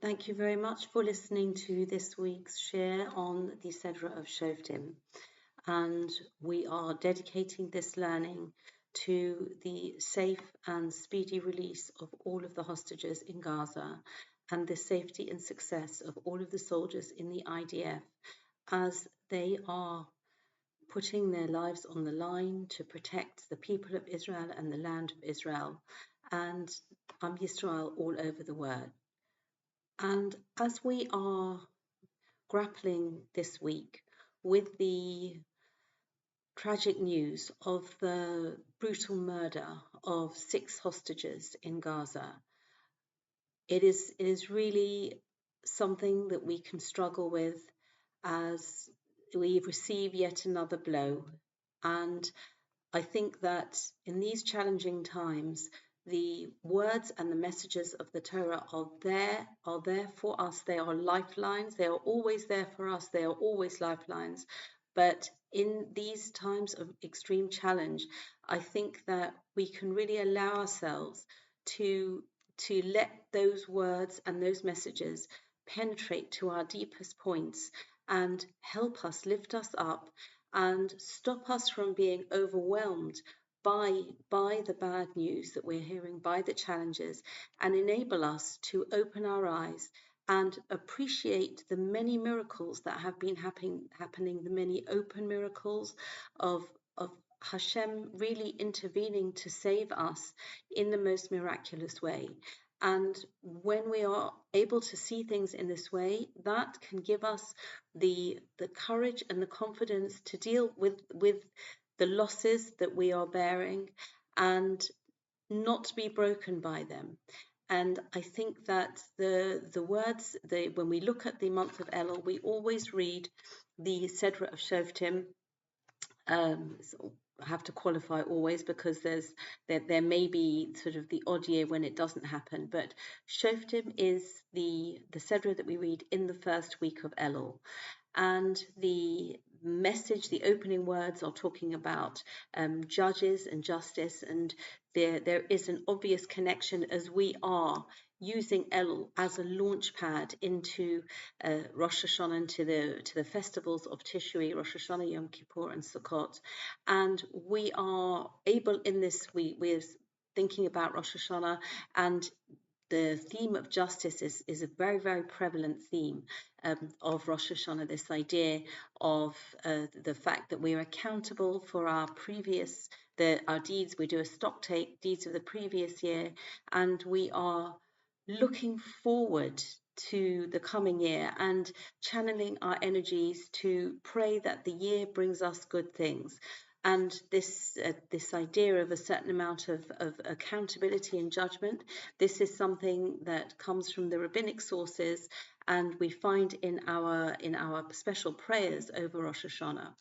Thank you very much for listening to this week's share on the Sedra of Shoftim. And we are dedicating this learning to the safe and speedy release of all of the hostages in Gaza and the safety and success of all of the soldiers in the IDF as they are putting their lives on the line to protect the people of Israel and the land of Israel and Yisrael all over the world. And as we are grappling this week with the tragic news of the brutal murder of 6 hostages in Gaza, it is really something that we can struggle with as we receive yet another blow. And I think that in these challenging times, the words and the messages of the Torah are there for us. They are lifelines. They are always there for us. They are always lifelines. But in these times of extreme challenge, I think that we can really allow ourselves to let those words and those messages penetrate to our deepest points and help us, lift us up, and stop us from being overwhelmed by the bad news that we're hearing, by the challenges, and enable us to open our eyes and appreciate the many miracles that have been happening, the many open miracles of Hashem really intervening to save us in the most miraculous way. And when we are able to see things in this way, that can give us the courage and the confidence to deal with the losses that we are bearing and not be broken by them. And I think that the words, when we look at the month of Elul, we always read the Sedra of Shoftim. I have to qualify always because there may be sort of the odd year when it doesn't happen, but Shoftim is the Sedra that we read in the first week of Elul. And the message, the opening words are talking about judges and justice, and there is an obvious connection as we are using Elul as a launch pad into Rosh Hashanah and to the festivals of Tishrei, Rosh Hashanah, Yom Kippur, and Sukkot. And we are able in this week, we're thinking about Rosh Hashanah, and the theme of justice is a very, very prevalent theme of Rosh Hashanah, this idea of the fact that we are accountable for our deeds. We do a stock take, deeds of the previous year, and we are looking forward to the coming year and channeling our energies to pray that the year brings us good things. And this idea of a certain amount of accountability and judgment, this is something that comes from the rabbinic sources, and we find in our special prayers over Rosh Hashanah.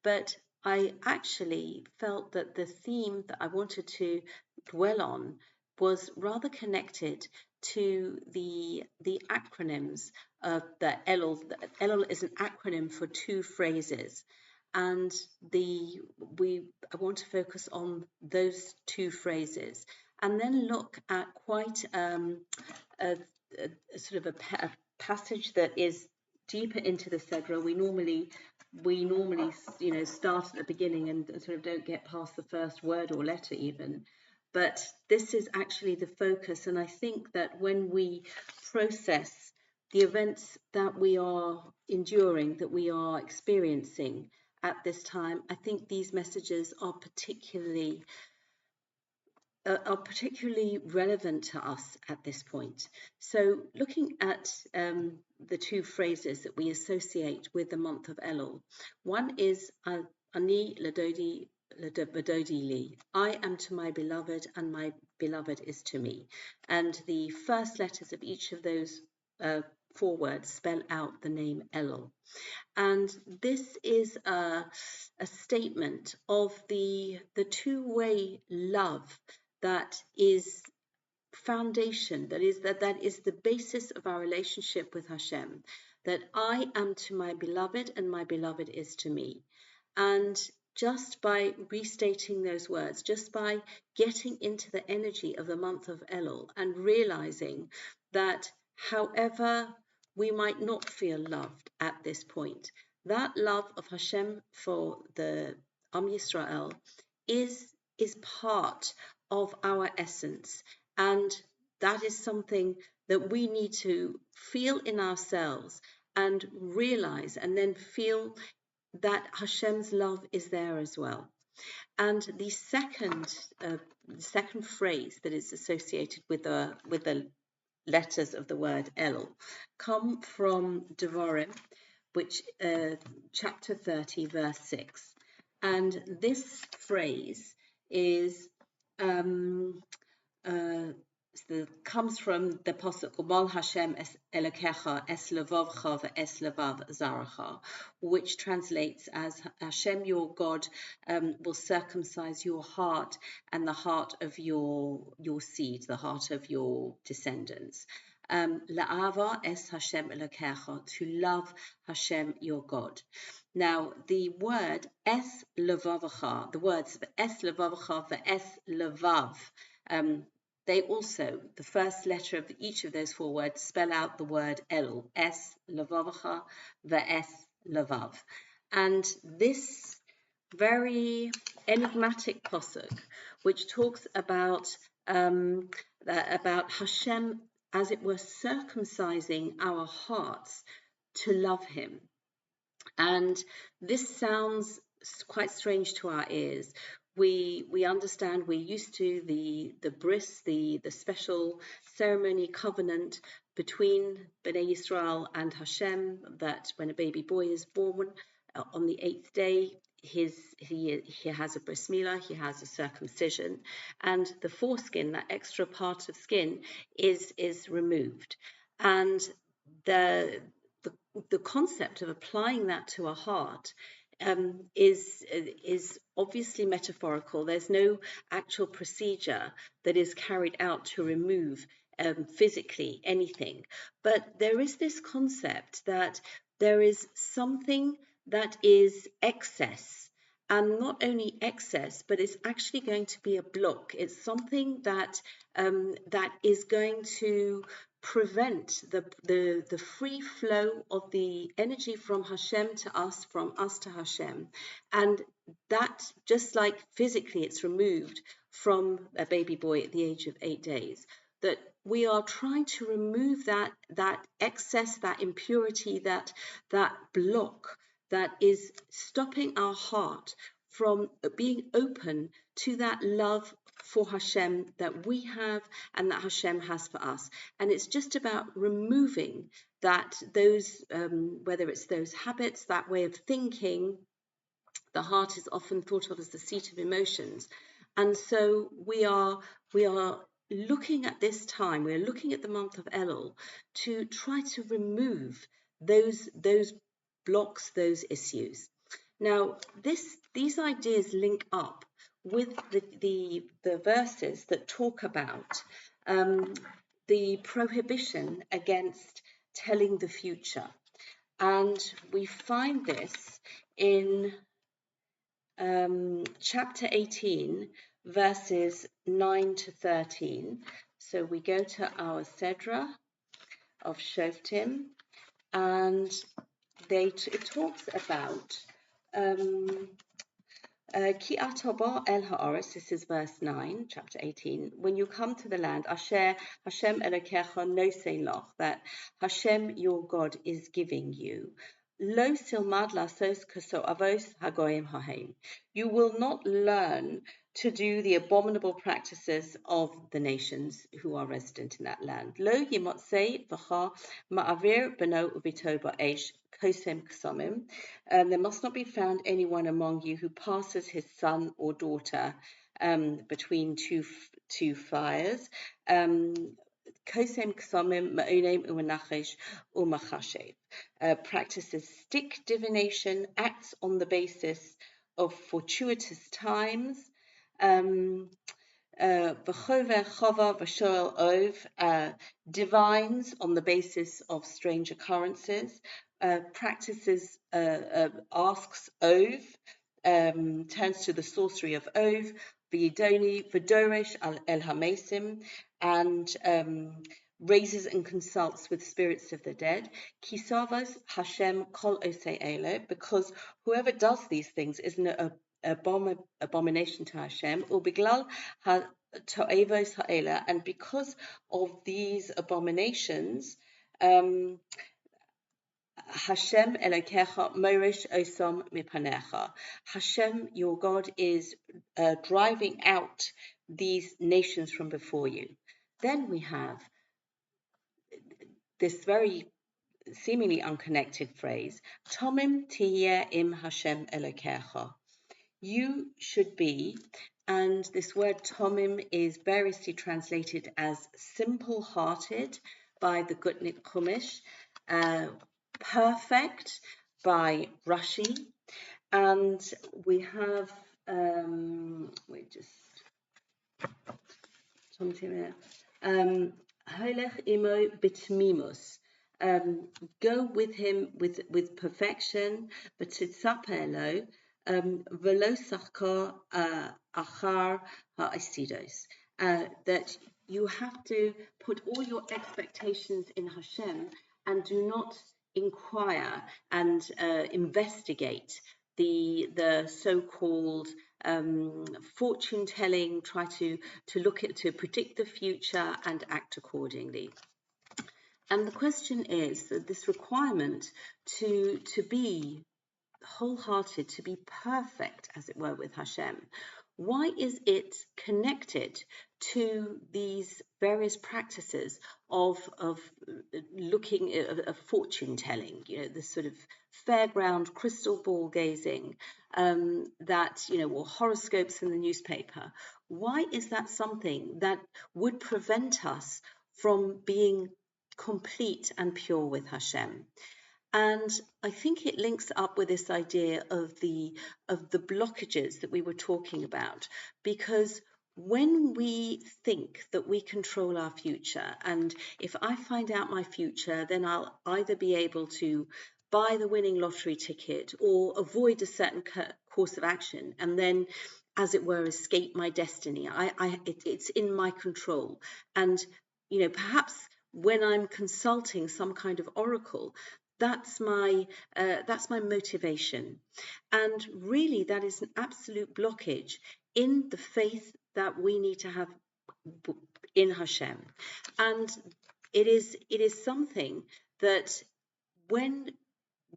But I actually felt that the theme that I wanted to dwell on was rather connected to the acronyms of the Elul. Elul is an acronym for 2 phrases. And I want to focus on those 2 phrases and then look at quite a sort of a passage that is deeper into the Sedra. We normally start at the beginning and sort of don't get past the first word or letter even. But this is actually the focus, and I think that when we process the events that we are enduring, that we are experiencing at this time, I think these messages are particularly relevant to us at this point. So looking at the 2 phrases that we associate with the month of Elul, one is Ani Ladodi li. I am to my beloved and my beloved is to me. And the first letters of each of those 4 words spell out the name Elul. And this is a statement of the 2-way love that is foundation, that is the basis of our relationship with Hashem, that I am to my beloved and my beloved is to me. And just by restating those words, just by getting into the energy of the month of Elul and realizing that however we might not feel loved at this point. That love of Hashem for the Yisrael is part of our essence, and that is something that we need to feel in ourselves and realize, and then feel that Hashem's love is there as well. And the second phrase that is associated with the letters of the word Elul come from Devarim, which chapter 30, verse 6. And this phrase is comes from the pasuk Umal Hashem es Elokecha es levavcha ve'es levav zaracha, which translates as Hashem your God will circumcise your heart and the heart of your seed, the heart of your descendants. La'ava es Hashem Elokecha, to love Hashem your God. Now, the word es levavcha, the words es levavcha ve'es levav, they also, the first letter of each of those four words, spell out the word Elul, es levavcha ve'es levav. And this very enigmatic pasuk, which talks about Hashem, as it were, circumcising our hearts to love Him. And this sounds quite strange to our ears. We understand, we're used to the bris, the special ceremony covenant between Bnei Yisrael and Hashem, that when a baby boy is born on the 8th day, he has a bris milah, he has a circumcision, and the foreskin, that extra part of skin, is removed. And the concept of applying that to a heart is obviously metaphorical. There's no actual procedure that is carried out to remove physically anything. But there is this concept that there is something that is excess, and not only excess, but it's actually going to be a block. It's something that that is going to prevent the free flow of the energy from Hashem to us, from us to Hashem. And that, just like physically it's removed from a baby boy at the age of 8 days, that we are trying to remove that excess, that impurity, that block that is stopping our heart from being open to that love for Hashem that we have and that Hashem has for us. And it's just about removing those whether it's those habits, that way of thinking. The heart is often thought of as the seat of emotions. And so we are looking at this time, we're looking at the month of Elul to try to remove those blocks, those issues. Now, these ideas link up with the verses that talk about the prohibition against telling the future. And we find this in chapter 18, verses 9 to 13. So we go to our Sedra of Shoftim, and it talks about Ki ataba el ha'aretz, this is verse 9, chapter 18. When you come to the land, Asher Hashem Elokecha nosei lach, that Hashem your God is giving you. Lo silmad lasos kaso avos hagoyim hahem. You will not learn to do the abominable practices of the nations who are resident in that land. Lo yimotzei v'cha ma'avir beno ubito ba'esh kosem ksamim. There must not be found anyone among you who passes his son or daughter between two fires. Kosem ksamim ma'onem u'menachesh u'machashev. Practices stick divination, acts on the basis of fortuitous times. Divines on the basis of strange occurrences, practices, asks Ov, turns to the sorcery of Ov, V'yidoni V'dorish el Hamesim, and raises and consults with spirits of the dead. Kisavos Hashem kol osei ele, because whoever does these things is an abomination to Hashem. Ubiglal to'evos ha'ela, and because of these abominations, Hashem Elokecha Morish Osom Mipanecha. Hashem, your God, is driving out these nations from before you. Then we have this very seemingly unconnected phrase, Tomim Tiyeh im Hashem Elokecha. You should be, and this word Tomim is variously translated as simple-hearted by the Gutnick Chumash, perfect by Rashi, and we have Holech imo bitmimus, go with him with perfection, but titzapelo velo sachka achar ha'isidos, that you have to put all your expectations in Hashem and do not inquire and investigate the so-called fortune telling, try to predict the future and act accordingly. And the question is that this requirement to be wholehearted, to be perfect, as it were, with Hashem, why is it connected to these various practices of looking at fortune telling, this sort of fairground crystal ball gazing, or horoscopes in the newspaper? Why is that something that would prevent us from being complete and pure with Hashem? And I think it links up with this idea of the blockages that we were talking about, because when we think that we control our future, and if I find out my future, then I'll either be able to buy the winning lottery ticket or avoid a certain course of action, and then, as it were, escape my destiny. It's in my control. And perhaps when I'm consulting some kind of oracle, that's my motivation. And really, that is an absolute blockage in the faith that we need to have in Hashem. And it is something that when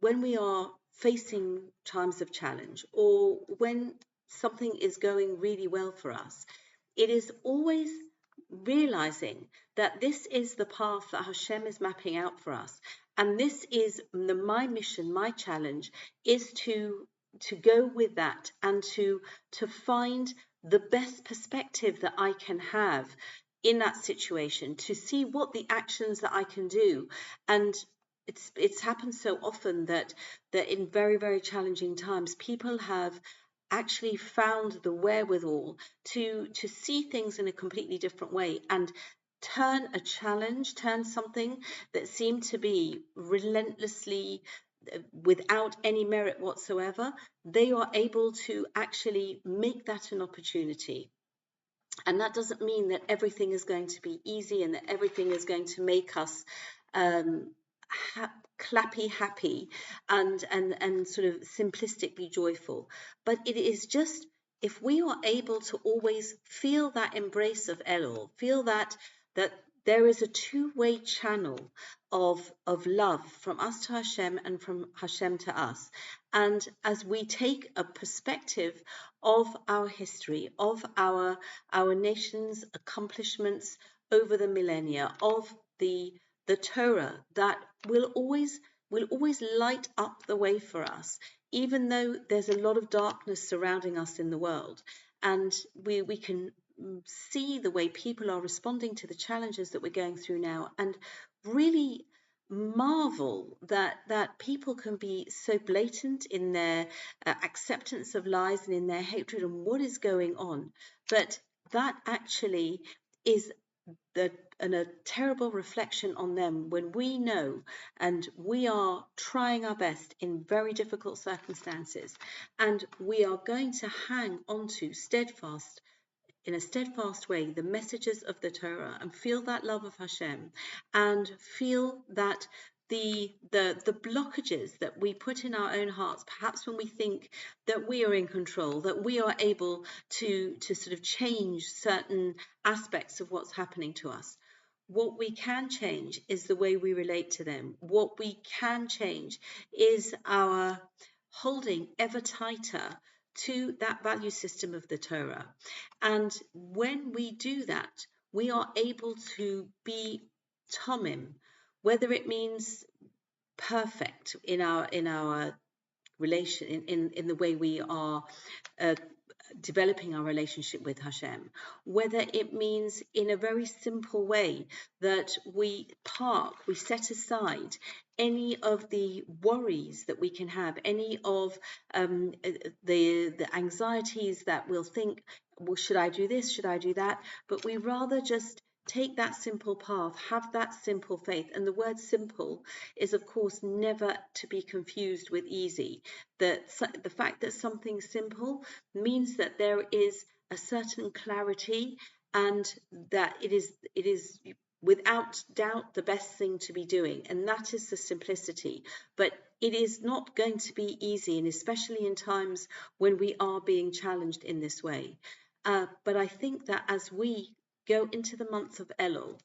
we are facing times of challenge, or when something is going really well for us, it is always realizing that this is the path that Hashem is mapping out for us. And this is my mission, my challenge, is to go with that and to find the best perspective that I can have in that situation, to see what the actions that I can do. And it's happened so often that in very, very challenging times, people have actually found the wherewithal to see things in a completely different way and turn something that seemed to be relentlessly without any merit whatsoever. They are able to actually make that an opportunity. And that doesn't mean that everything is going to be easy and that everything is going to make us clappy happy and sort of simplistically joyful. But it is just, if we are able to always feel that embrace of Elul, feel that there is a two-way channel of love from us to Hashem and from Hashem to us. And as we take a perspective of our history, of our nation's accomplishments over the millennia, of the Torah that will always light up the way for us, even though there's a lot of darkness surrounding us in the world. And we can see the way people are responding to the challenges that we're going through now, and really marvel that people can be so blatant in their acceptance of lies and in their hatred and what is going on. But that actually is a terrible reflection on them, when we know and we are trying our best in very difficult circumstances, and we are going to hang on to steadfast in a steadfast way the messages of the Torah and feel that love of Hashem, and feel that the blockages that we put in our own hearts, perhaps when we think that we are in control, that we are able to sort of change certain aspects of what's happening to us. What we can change is the way we relate to them. What we can change is our holding ever tighter to that value system of the Torah. And when we do that, we are able to be tomim, whether it means perfect in our relation, in the way we are developing our relationship with Hashem, whether it means in a very simple way that we set aside any of the worries that we can have, any of the anxieties that we'll think, well, should I do this, should I do that, but we rather just take that simple path, have that simple faith. And the word simple is, of course, never to be confused with easy. The fact that something's simple means that there is a certain clarity, and that it is without doubt the best thing to be doing, and that is the simplicity. But it is not going to be easy, and especially in times when we are being challenged in this way. But I think that as we go into the month of Elul,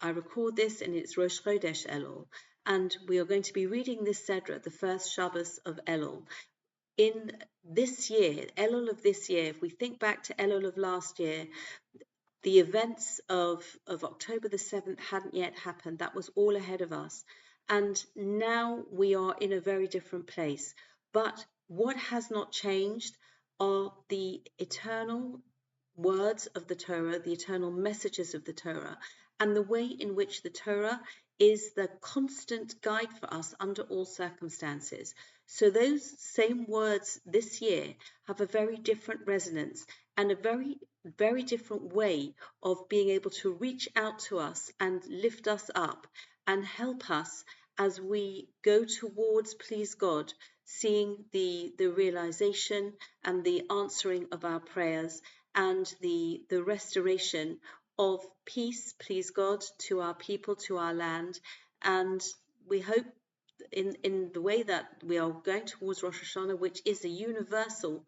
I record this and it's Rosh Chodesh Elul, and we are going to be reading this Sedra, the first Shabbos of Elul. In this year, Elul of this year, if we think back to Elul of last year, the events of October the 7th hadn't yet happened. That was all ahead of us. And now we are in a very different place. But what has not changed are the eternal words of the Torah, the eternal messages of the Torah, and the way in which the Torah is the constant guide for us under all circumstances. So those same words this year have a very different resonance and a very, very different way of being able to reach out to us and lift us up and help us as we go towards, please God, seeing the realization and the answering of our prayers, and the restoration of peace, please God, to our people, to our land. And we hope in the way that we are going towards Rosh Hashanah, which is a universal,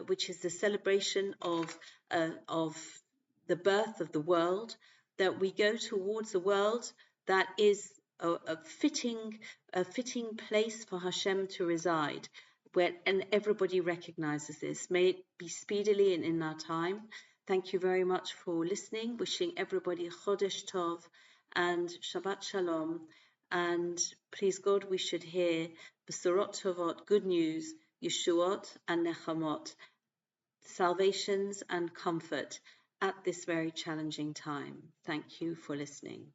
which is the celebration of the birth of the world, that we go towards a world that is a fitting place for Hashem to reside, and everybody recognizes this. May it be speedily and in our time. Thank you very much for listening. Wishing everybody Chodesh Tov and Shabbat Shalom. And please God, we should hear Besorot Tovot, good news, Yeshuot and Nechamot, salvations and comfort at this very challenging time. Thank you for listening.